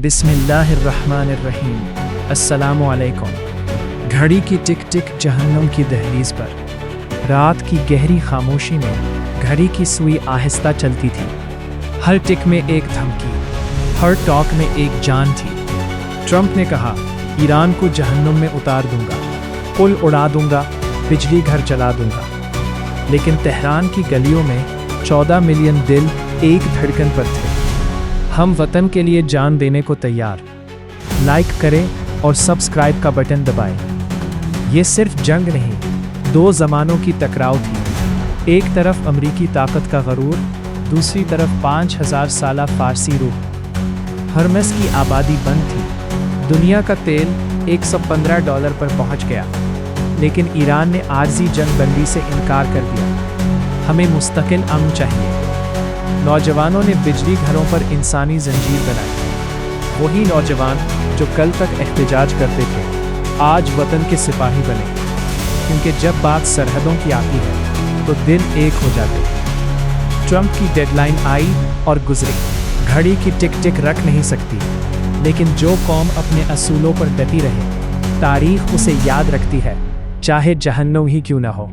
बिस्मिल्लाहिर्रहमानिर्रहीम। अस्सलामु अलैकुम। घड़ी की टिक टिक जहन्नुम की दहलीज पर। रात की गहरी खामोशी में घड़ी की सुई आहिस्ता चलती थी। हर टिक में एक धमकी, हर टॉक में एक जान थी। ट्रंप ने कहा, ईरान को जहन्नुम में उतार दूंगा, पुल उड़ा दूंगा, बिजली घर जला दूंगा। लेकिन तेहरान की गलियों में 14 मिलियन दिल एक धड़कन पर थे। हम वतन के लिए जान देने को तैयार। लाइक करें और सब्सक्राइब का बटन दबाएं। ये सिर्फ जंग नहीं, दो ज़मानों की टकराव थी। एक तरफ अमरीकी ताकत का गरूर, दूसरी तरफ 5000 साला फारसी रूह। हरमस की आबादी बंद थी। दुनिया का तेल $115 पर पहुंच गया। लेकिन ईरान ने आर्जी जंग बंदी से इनकार कर दिया। हमें मुस्तकिल अमन चाहिए। नौजवानों ने बिजली घरों पर इंसानी जंजीर बनाई। वही नौजवान जो कल तक एहतजाज करते थे, आज वतन के सिपाही बने। क्योंकि जब बात सरहदों की आती है तो दिल एक हो जाते हैं। ट्रंप की डेडलाइन आई और गुजरी। घड़ी की टिक टिक रख नहीं सकती, लेकिन जो कौम अपने असूलों पर डटी रहे, तारीख उसे याद रखती है, चाहे जहन्नुम ही क्यों न हो।